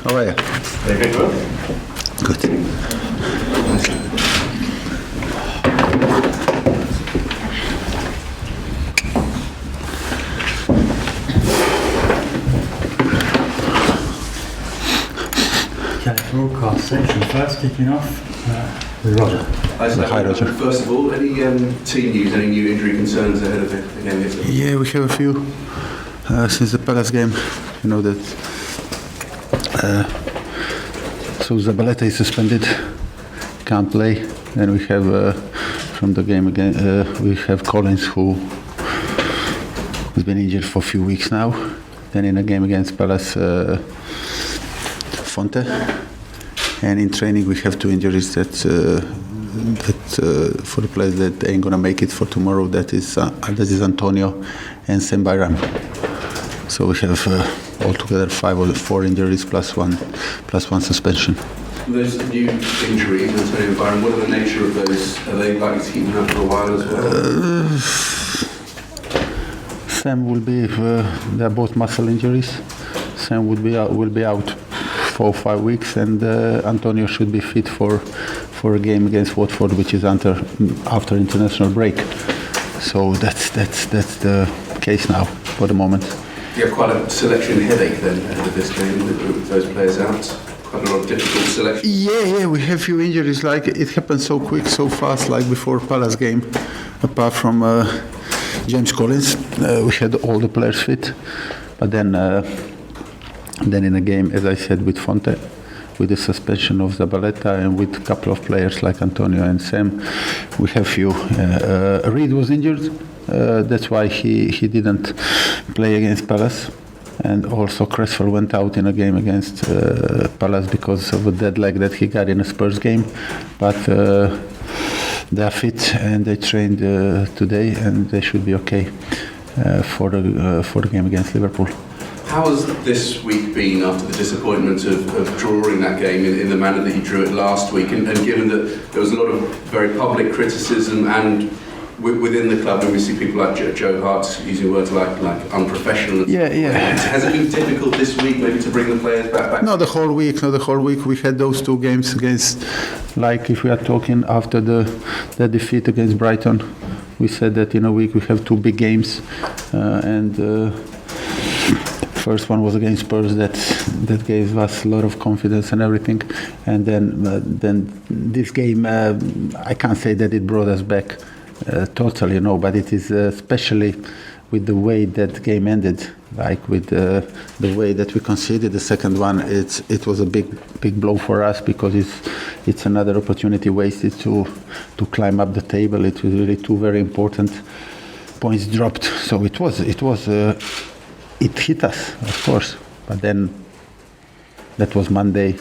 How are you? Very good. Good. Okay, broadcast section first, kicking off with Roger. Hi, Roger. First of all, any team news, any new injury concerns ahead of the game yesterday? Yeah, we have a few since the Palace game. You know that. So Zabaleta is suspended, can't play. Then we have from the game again. We have Collins who has been injured for a few weeks now. Then in a game against Palace, Fonte. And in training we have two injuries that for the players that ain't gonna make it for tomorrow. That is Antonio and Sam Bayram. So we have altogether 5 or 4 injuries plus one suspension. Those new injuries, Antonio and Byron, what are the nature of those? Are they likely to keep them out for a while as well? Sam will be. They're both muscle injuries. Sam will be out 4 or 5 weeks, and Antonio should be fit for a game against Watford, which is after international break. So that's the case now for the moment. You have quite a selection headache then ahead of this game with those players out. Quite a lot of difficult selection. Yeah, we have few injuries. Like it happened so quick, so fast. Like before Palace game, apart from James Collins, we had all the players fit, but then in a game, as I said, with Fonte, with the suspension of Zabaleta and with a couple of players like Antonio and Sam, we have few. Reed was injured, that's why he didn't play against Palace. And also Cresswell went out in a game against Palace because of a dead leg that he got in a Spurs game. But they are fit and they trained today and they should be okay for the game against Liverpool. How has this week been after the disappointment of drawing that game in the manner that you drew it last week? And given that there was a lot of very public criticism and within the club, and we see people like Joe Hart using words like unprofessional. Yeah. Has it been difficult this week maybe to bring the players back? No, the whole week. We had those 2 games against, like if we are talking after the defeat against Brighton, we said that in a week we have 2 big games, and first one was against Spurs that gave us a lot of confidence and everything, and then this game I can't say that it brought us back totally, but it is especially with the way that game ended, like with the way that we conceded the second one. It was a big blow for us because it's another opportunity wasted to climb up the table. It was really 2 very important points dropped. So it hit us, of course, but then that was Monday,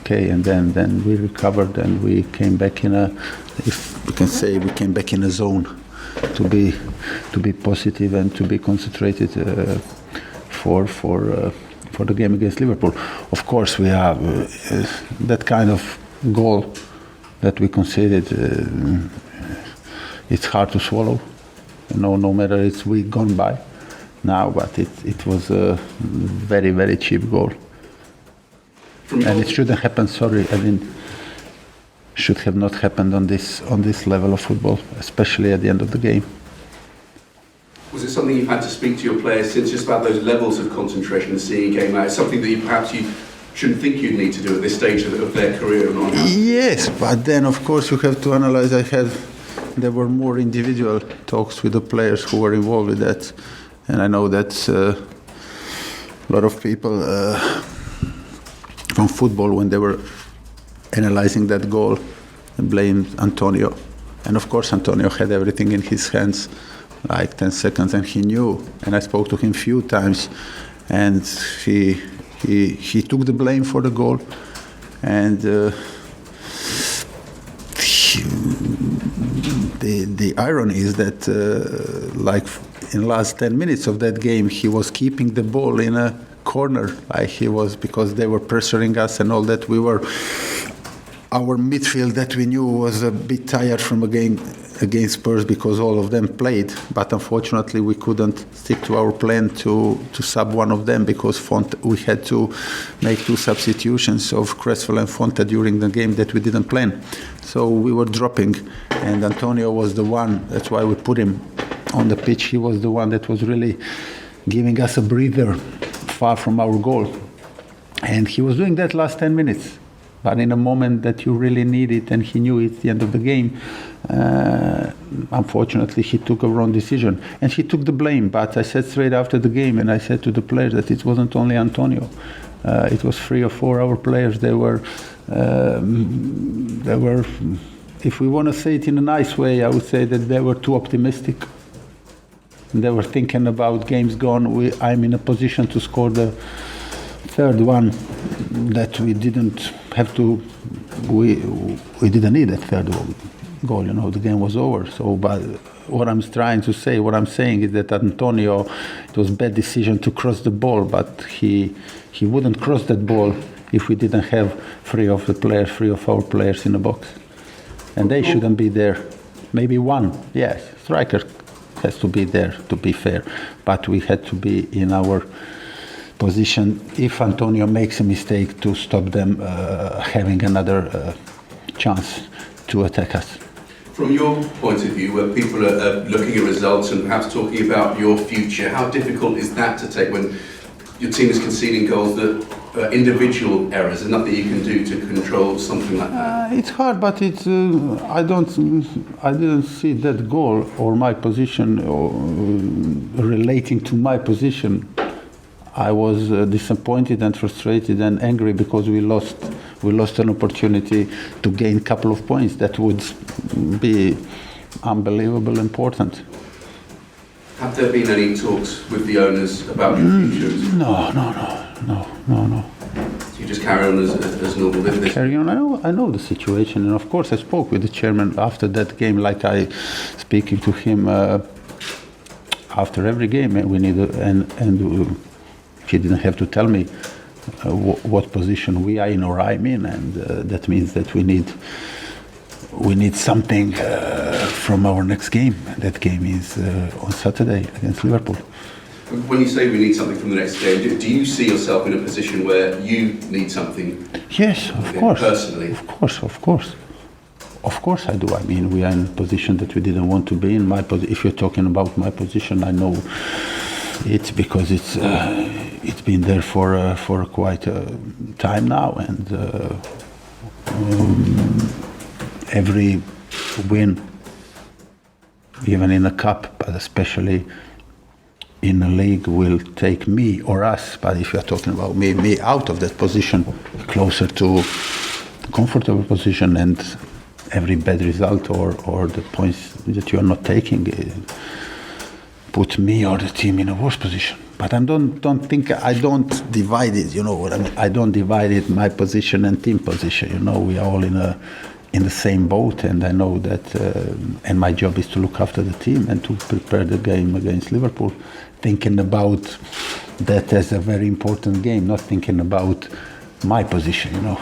okay, and then we recovered and we came back in a zone to be positive and to be concentrated for the game against Liverpool. Of course, we have that kind of goal that we conceded. It's hard to swallow, no matter it's week gone by now, but it was a very, very cheap goal. And it shouldn't happen, should have not happened on this level of football, especially at the end of the game. Was it something you've had to speak to your players since, just about those levels of concentration and seeing a game out? It's something that perhaps you shouldn't think you'd need to do at this stage of their career? Yes, but then of course you have to analyze. There were more individual talks with the players who were involved with that. And I know that a lot of people from football, when they were analyzing that goal, blamed Antonio. And of course Antonio had everything in his hands, like 10 seconds, and he knew. And I spoke to him a few times, and he took the blame for the goal. And the irony is that, like in the last 10 minutes of that game, he was keeping the ball in a corner, like he was, because they were pressuring us and all that. Our midfield that we knew was a bit tired from against Spurs because all of them played, but unfortunately we couldn't stick to our plan to sub one of them because we had to make 2 substitutions of Cresswell and Fonte during the game that we didn't plan. So we were dropping, and Antonio was the one, that's why we put him on the pitch. He was the one that was really giving us a breather far from our goal. And he was doing that last 10 minutes. But in a moment that you really need it, and he knew it's the end of the game, unfortunately he took a wrong decision. And he took the blame. But I said straight after the game, and I said to the players that it wasn't only Antonio. It was 3 or 4 our players. They were, if we want to say it in a nice way, I would say that they were too optimistic. They were thinking about games gone. I'm in a position to score the 3rd one that we didn't have to. We didn't need that 3rd goal. The game was over. So, but what I'm trying to say, what I'm saying is that Antonio, it was a bad decision to cross the ball, but he wouldn't cross that ball if we didn't have 3 of our players in the box, and they shouldn't be there. Maybe 1, yes, striker has to be there to be fair, but we had to be in our position if Antonio makes a mistake to stop them having another chance to attack us. From your point of view, where people are looking at results and perhaps talking about your future, how difficult is that to take when your team is conceding goals that are individual errors and nothing you can do to control something like that? It's hard, but it's I didn't see that goal or my position or relating to my position. I was disappointed and frustrated and angry because we lost an opportunity to gain a couple of points that would be unbelievable important. Have there been any talks with the owners about your future? No. So you just carry on as normal? Carry on. I know the situation, and of course I spoke with the chairman after that game, like I speaking to him after every game. We need and he didn't have to tell me what position we are in or I'm in, and that means that we need something from our next game. That game is on Saturday against Liverpool. When you say we need something from the next game, do you see yourself in a position where you need something? Yes, of course. Personally? Of course I do. I mean, we are in a position that we didn't want to be in. If you're talking about my position, I know it's because it's been there for quite a time now, and every win, even in a cup, but especially in a league, will take me or us. But if you are talking about me out of that position, closer to the comfortable position, and every bad result or the points that you are not taking put me or the team in a worse position. But I don't divide it. You know what I mean? I don't divide it my position and team position. You know, we are all in the same boat, and I know that. And my job is to look after the team and to prepare the game against Liverpool, thinking about that as a very important game, not thinking about my position. You know.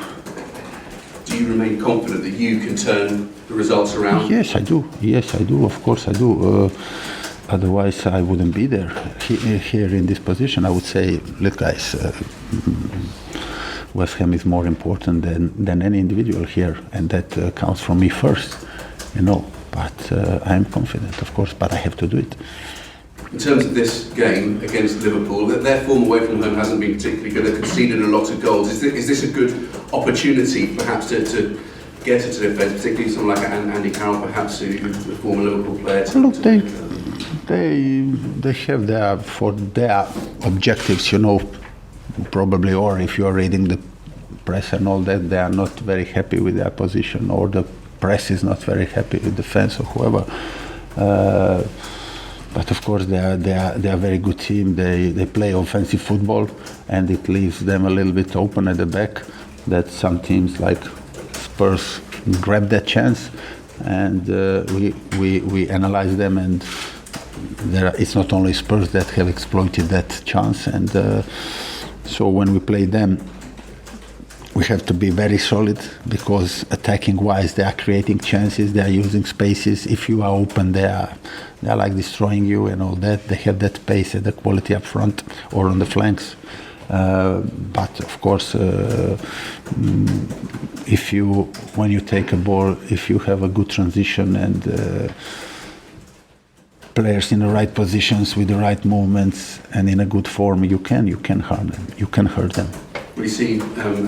Do you remain confident that you can turn the results around? Yes, I do. Of course, I do. Otherwise, I wouldn't be there here in this position. I would say, look, guys, West Ham is more important than any individual here, and that counts for me first, you know. But I'm confident, of course, but I have to do it. In terms of this game against Liverpool, their form away from home hasn't been particularly good. They've conceded a lot of goals. Is this a good opportunity, perhaps, to get into defence, particularly someone like Andy Carroll, perhaps, who's a former Liverpool player? Look, they have their objectives, you know, probably, or if you are reading the press and all that, they are not very happy with their position, or the press is not very happy with the fans or whoever. But of course, they are a very good team. They play offensive football, and it leaves them a little bit open at the back. That some teams like Spurs grab that chance, and we analyze them, and it's not only Spurs that have exploited that chance. And so when we play them, we have to be very solid, because attacking-wise, they are creating chances, they are using spaces. If you are open, they are like destroying you and all that. They have that pace and the quality up front or on the flanks. But of course, when you take a ball, if you have a good transition and players in the right positions with the right movements and in a good form, you can harm them. You can hurt them. We see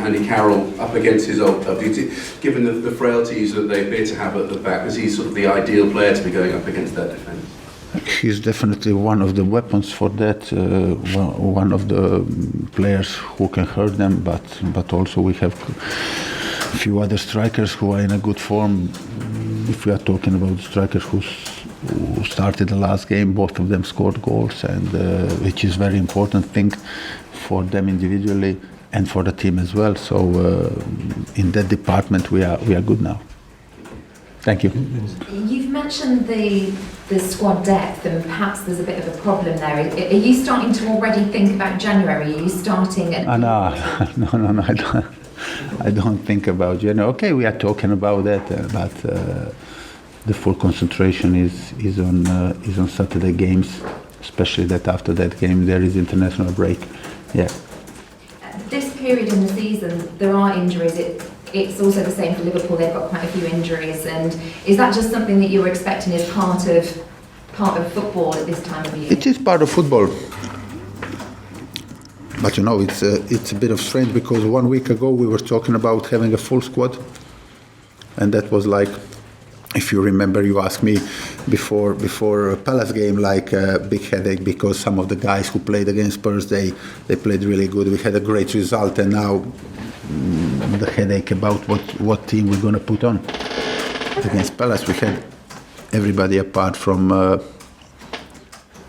Andy Carroll up against his old club. Given the frailties that they appear to have at the back, is he sort of the ideal player to be going up against that defence? He's definitely one of the weapons for that, one of the players who can hurt them, but also we have a few other strikers who are in a good form. If we are talking about the strikers who started the last game, both of them scored goals, and which is very important thing for them individually and for the team as well. So in that department we are good now. Thank you. You've mentioned the squad depth, and perhaps there's a bit of a problem there. Are you starting to already think about January? Are you starting at... No, I don't think about January. Okay, we are talking about that, but the full concentration is on Saturday games, especially that after that game there is international break. Yeah. This period in the season, there are injuries. It's also the same for Liverpool. They've got quite a few injuries, and is that just something that you were expecting as part of football at this time of year? It is part of football, but it's a bit of strange, because 1 week ago we were talking about having a full squad, and that was like, if you remember, you asked me before a Palace game, like a big headache, because some of the guys who played against Spurs, they played really good. We had a great result, and now the headache about what team we're going to put on. Against Palace, we had everybody apart from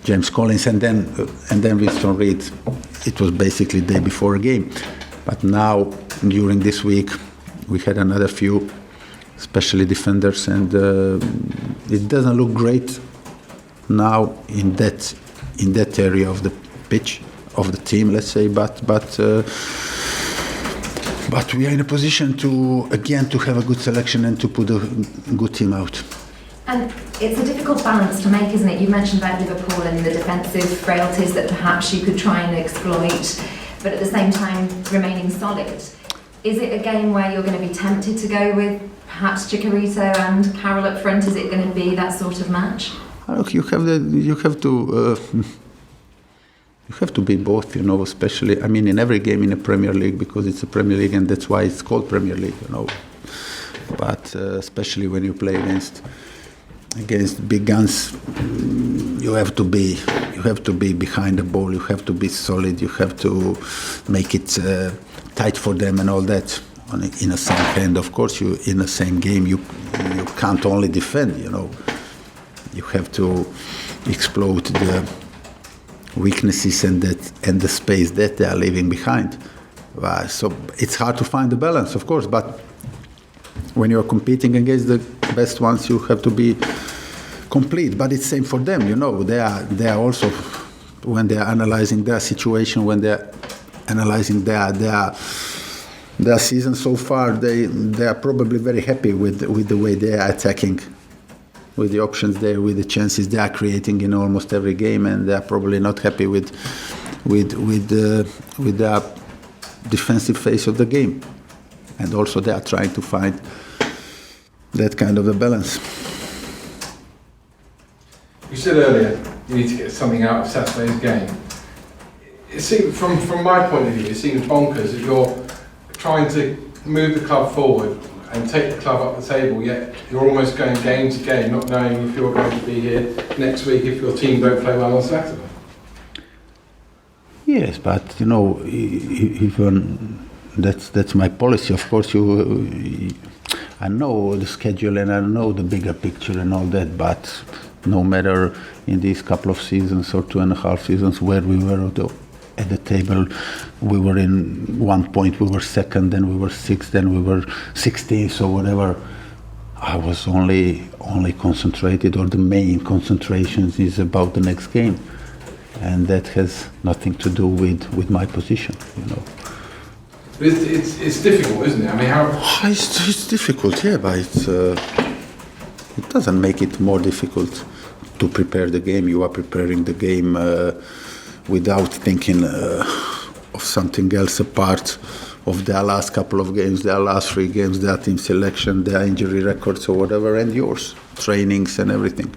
James Collins and then Winston Reid. It was basically day before a game. But now, during this week, we had another few, especially defenders, and it doesn't look great now in that area of the pitch, of the team, let's say, but we are in a position to have a good selection and to put a good team out. And it's a difficult balance to make, isn't it? You mentioned about Liverpool and the defensive frailties that perhaps you could try and exploit, but at the same time remaining solid. Is it a game where you're going to be tempted to go with perhaps Chicharito and Carroll up front? Is it going to be that sort of match? Look, you have to be both, especially, in every game in the Premier League, because it's a Premier League and that's why it's called Premier League, But especially when you play against big guns, you have to be behind the ball, you have to be solid, you have to make it tight for them and all that. In the same hand, of course, in the same game, you can't only defend, You have to exploit the weaknesses and the space that they are leaving behind. So it's hard to find the balance, of course, but when you're competing against the best ones, you have to be complete. But it's same for them, They are also, when they are analyzing their situation, when they are analyzing their season so far, they are probably very happy with the way they are attacking, with the options there, with the chances they are creating in almost every game, and they are probably not happy with the defensive phase of the game. And also they are trying to find that kind of a balance. You said earlier you need to get something out of Saturday's game. It seems, from my point of view, it seems bonkers that you're trying to move the club forward and take the club up the table, yet you're almost going game to game, not knowing if you're going to be here next week if your team don't play well on Saturday. Yes, but even that's my policy. Of course, I know the schedule and I know the bigger picture and all that, but no matter in these couple of seasons or 2.5 seasons where we were at the table, we were in 1 point, we were second, then we were sixth, then we were 16th or whatever. I was only concentrated, or the main concentration is about the next game, and that has nothing to do with my position. But it's difficult, isn't it? I mean, how? It's difficult, yeah, but it doesn't make it more difficult to prepare the game. You are preparing the game without thinking of something else apart of their last couple of games, their last 3 games, their team selection, their injury records or whatever, and yours, trainings and everything.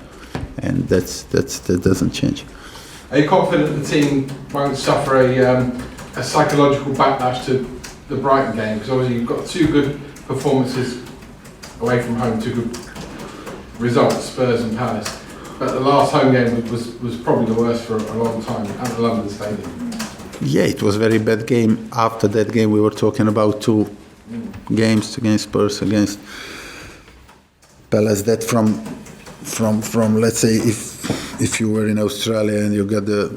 And that doesn't change. Are you confident the team won't suffer a psychological backlash to the Brighton game? Because obviously you've got 2 good performances away from home, 2 good results, Spurs and Palace. But the last home game was probably the worst for a long time at the London Stadium. Yeah, it was a very bad game. After that game, we were talking about 2 games against Spurs, against Palace. That from let's say if you were in Australia and you got the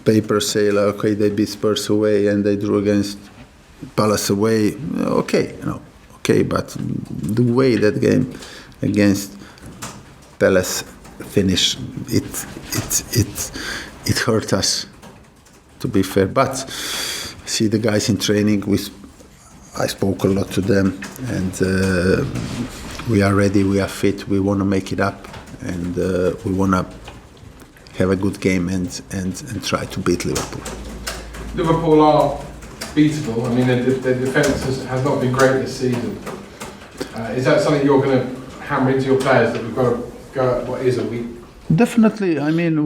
paper say like, okay, they beat Spurs away and they drew against Palace away, okay, but the way that game against Palace finished, it hurt us, to be fair. But see the guys in training, I spoke a lot to them, and we are ready, we are fit, we want to make it up, and we want to have a good game and try to beat Liverpool. Liverpool are beatable. I mean, their defence has not been great this season. Is that something you're going to hammer into your players, that we've got to go at what is a week? Definitely. I mean,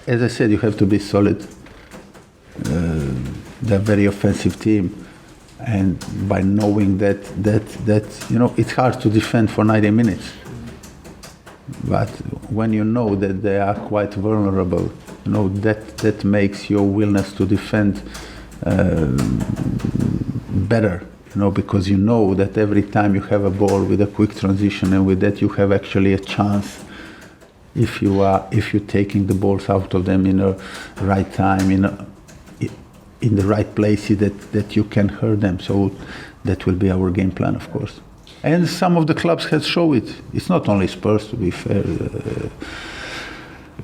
as I said, you have to be solid. They're a very offensive team, and by knowing that it's hard to defend for 90 minutes. But when you know that they are quite vulnerable, that makes your willingness to defend better. Because you know that every time you have a ball with a quick transition, and with that you have actually a chance. If you're taking the balls out of them in the right time, in the right places, that you can hurt them. So that will be our game plan, of course. And some of the clubs have shown it. It's not only Spurs, to be fair.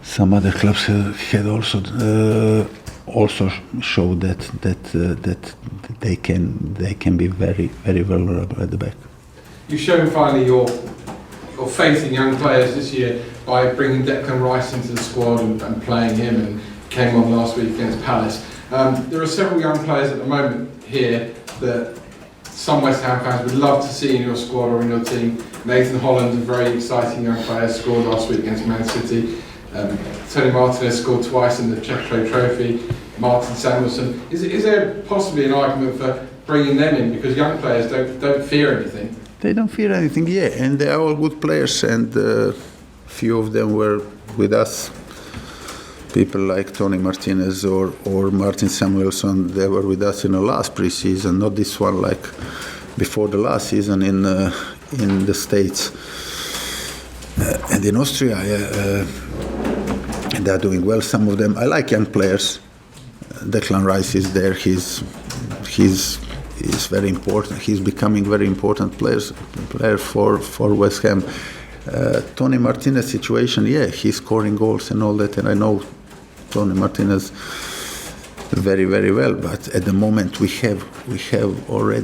Some other clubs had also showed that they can be very, very vulnerable at the back. You've shown finally your faith in young players this year by bringing Declan Rice into the squad and playing him, and came on last week against Palace. There are several young players at the moment here that some West Ham fans would love to see in your squad or in your team. Nathan Holland, a very exciting young player, scored last week against Man City. Tony Martinez scored twice in the Czech Trophy. Martin Samuelson. Is there possibly an argument for bringing them in, because young players don't fear anything? They don't fear anything, yeah, and they are all good players, and few of them were with us. People like Tony Martinez or Martin Samuelson, they were with us in the last pre-season, not this one like before the last season in the States and in Austria. They are doing well. Some of them, I like young players. Declan Rice is there. He's very important. He's becoming very important player for West Ham. Tony Martinez situation, yeah, he's scoring goals and all that, and I know Tony Martinez very, very well. But at the moment we have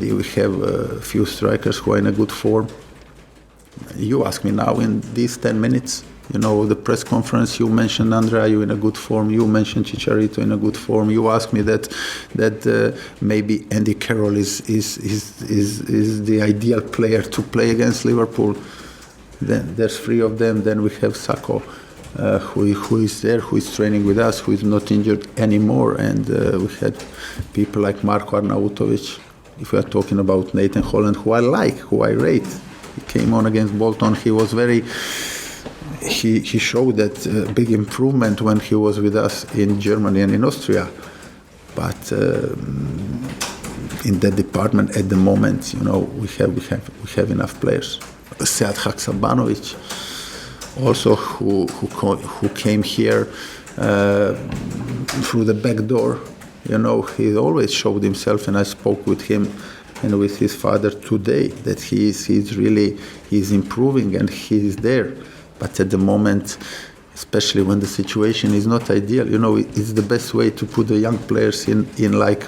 a few strikers who are in a good form. You ask me now in these 10 minutes. The press conference, you mentioned Andrea, you in a good form. You mentioned Chicharito in a good form. You asked me that maybe Andy Carroll is the ideal player to play against Liverpool. Then there's 3 of them. Then we have Sako, who is there, who is training with us, who is not injured anymore. And we had people like Marko Arnautovic. If we are talking about Nathan Holland, who I like, who I rate. He came on against Bolton. He was He showed that big improvement when he was with us in Germany and in Austria. But in that department at the moment, we have enough players. Sead Haksabanovic, also who came here through the back door. He always showed himself, and I spoke with him and with his father today that he's improving and he's there. But at the moment, especially when the situation is not ideal, it's the best way to put the young players in like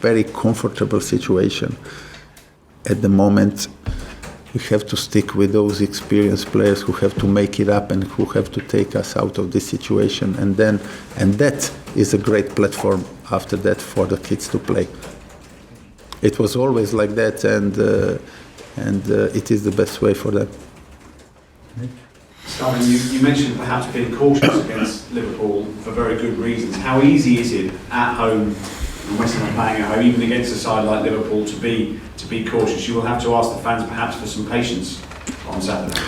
very comfortable situation. At the moment, we have to stick with those experienced players who have to make it up and who have to take us out of this situation. And that is a great platform after that for the kids to play. It was always like that, and it is the best way for them. Slaven, you mentioned perhaps being cautious against Liverpool for very good reasons. How easy is it at home, and West Ham playing at home, even against a side like Liverpool, to be cautious? You will have to ask the fans perhaps for some patience on Saturday.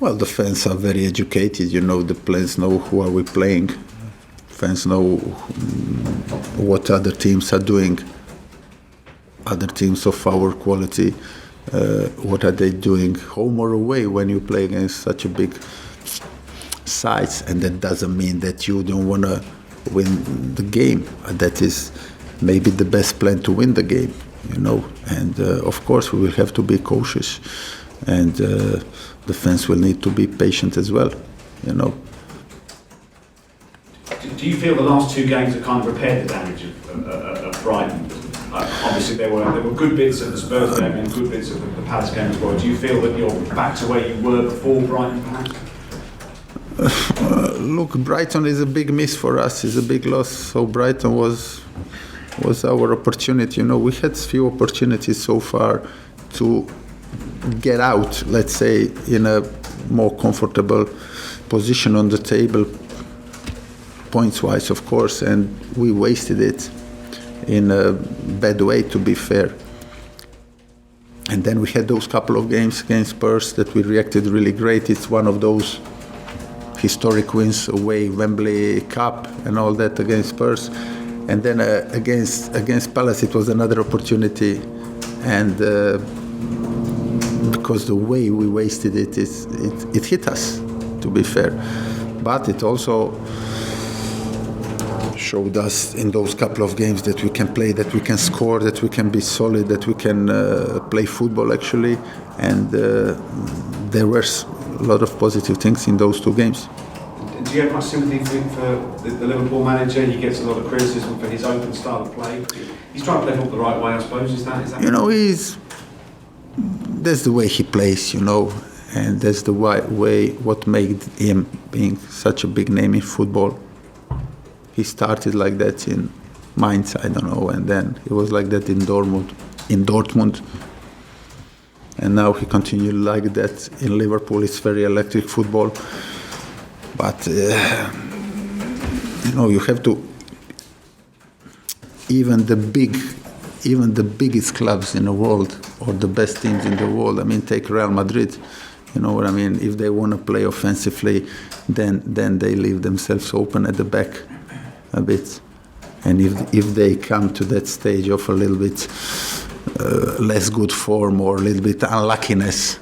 Well, the fans are very educated. The players know who are we playing. Fans know what other teams are doing. Other teams of our quality. What are they doing, home or away, when you play against such a big sides? And that doesn't mean that you don't want to win the game. That is maybe the best plan to win the game, And of course, we will have to be cautious, and the fans will need to be patient as well, Do you feel the last two games have kind of repaired the damage of Brighton? Obviously, there were good bits of the Spurs game and good bits of the Palace game as well. Do you feel that you're back to where you were before Brighton, perhaps? Look, Brighton is a big miss for us. It's a big loss. So Brighton was our opportunity. We had few opportunities so far to get out, let's say, in a more comfortable position on the table, points-wise, of course, and we wasted it in a bad way, to be fair. And then we had those couple of games against Spurs that we reacted really great. It's one of those historic wins away, Wembley Cup and all that against Spurs. And then against Palace, it was another opportunity. And because the way we wasted it, it hit us, to be fair. But it also showed us in those couple of games that we can play, that we can score, that we can be solid, that we can play football actually, and there were a lot of positive things in those two games. Do you have much sympathy for the Liverpool manager? He gets a lot of criticism for his open style of play. He's trying to play football the right way, I suppose. Is that? That's the way he plays, and that's the way what made him being such a big name in football. He started like that in Mainz, I don't know, and then he was like that in Dortmund. And now he continued like that in Liverpool. It's very electric football. But, you have to, even the biggest clubs in the world, or the best teams in the world, take Real Madrid, you know what I mean? If they want to play offensively, then they leave themselves open at the back a bit. And if they come to that stage of a little bit less good form or a little bit unluckiness,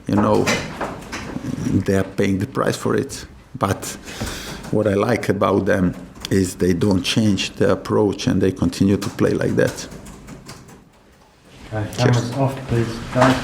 they are paying the price for it. But what I like about them is they don't change their approach and they continue to play like that. Okay, cameras off, please, guys.